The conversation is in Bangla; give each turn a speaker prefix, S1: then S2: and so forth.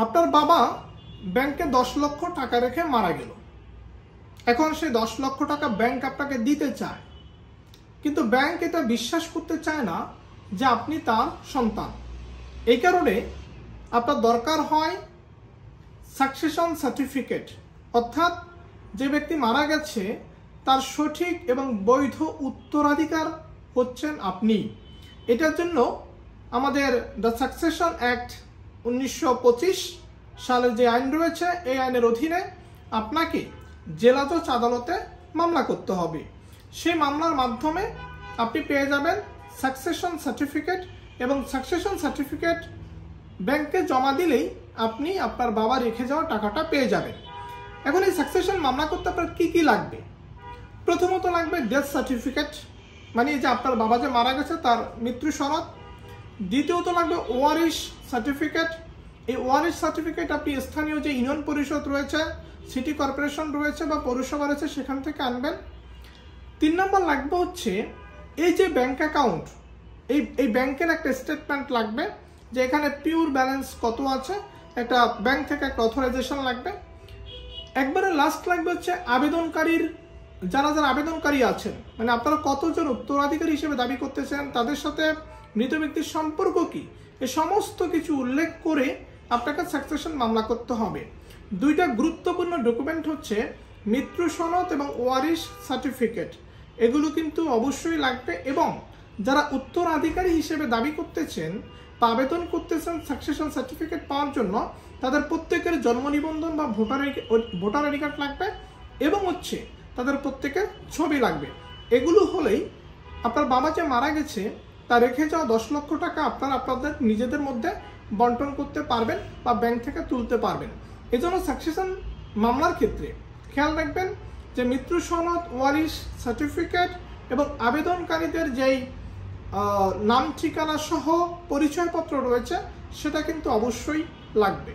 S1: আপনার বাবা ব্যাংকে 10 লক্ষ টাকা রেখে মারা গেল। এখন সেই 10 লক্ষ টাকা ব্যাংক আপনাকে দিতে চায়, কিন্তু ব্যাংক এটা বিশ্বাস করতে চায় না যে আপনি তার সন্তান। এই কারণে আপনার দরকার হয় সাকসেশন সার্টিফিকেট, অর্থাৎ যে ব্যক্তি মারা গেছে তার সঠিক এবং বৈধ উত্তরাধিকার হচ্ছেন আপনি। এটার জন্য আমাদের দ্য সাকসেশন অ্যাক্ট 1925 সালের যে আইন রয়েছে, এই আইনের অধীনে আপনাকে জেলা জজ আদালতে মামলা করতে হবে। সেই মামলার মাধ্যমে আপনি পেয়ে যাবেন সাকসেশন সার্টিফিকেট, এবং সাকসেশন সার্টিফিকেট ব্যাংকে জমা দিলেই আপনি আপনার বাবা রেখে যাওয়া টাকাটা পেয়ে যাবেন। এখন এই সাকসেশন মামলা করতে আপনার কি কি লাগবে? প্রথমত লাগবে ডেথ সার্টিফিকেট, মানে যে আপনার বাবা যে মারা গেছে তার মৃত্যু সনদ। দ্বিতীয়ত লাগবে ওয়ারিশ সার্টিফিকেট। এই ওয়ারিশ সার্টিফিকেট আপনি স্থানীয় যে ইউনিয়ন পরিষদ রয়েছে, সিটি কর্পোরেশন রয়েছে বা পৌরসভা রয়েছে সেখান থেকে আনবেন। 3 নম্বর লাগবে হচ্ছে এই যে ব্যাংক অ্যাকাউন্ট, এই ব্যাংকের একটা স্টেটমেন্ট লাগবে যে এখানে পিওর ব্যালেন্স কত আছে, একটা ব্যাংক থেকে একটা অথরাইজেশন লাগবে। একবারে লাস্ট লাগবে হচ্ছে আবেদনকারীর, যারা আবেদনকারী আছেন, মানে আপনারা কতজন উত্তরাধিকারী হিসেবে দাবি করতেছেন, তাদের সাথে মৃত ব্যক্তির সম্পর্ক কি, এই সমস্ত কিছু উল্লেখ করে আপনাকে সাকসেশন মামলা করতে হবে। 2টা গুরুত্বপূর্ণ ডকুমেন্ট হচ্ছে মৃত্যু সনদ এবং ওয়ারিশ সার্টিফিকেট, এগুলো কিন্তু অবশ্যই লাগবে। এবং যারা উত্তরাধিকারী হিসেবে দাবি করতেছেন বা আবেদন করতেছেন সাকসেশন সার্টিফিকেট পাওয়ার জন্য, তাদের প্রত্যেকের জন্ম নিবন্ধন বা ভোটার আইডি কার্ড লাগবে, এবং হচ্ছে তাদের প্রত্যেকের ছবি লাগবে। এগুলো হলেই আপনার বাবা যে মারা গেছে তা রেখে যাওয়া 10 লক্ষ টাকা আপনারা আপনাদের নিজেদের মধ্যে বন্টন করতে পারবেন বা ব্যাংক থেকে তুলতে পারবেন। এজন্য সাকসেশন মামলার ক্ষেত্রে খেয়াল রাখবেন যে মৃত্যু সনদ, ওয়ারিশ সার্টিফিকেট এবং আবেদনকারীদের যেই নাম ঠিকানা সহ পরিচয়পত্র রয়েছে সেটা কিন্তু অবশ্যই লাগবে।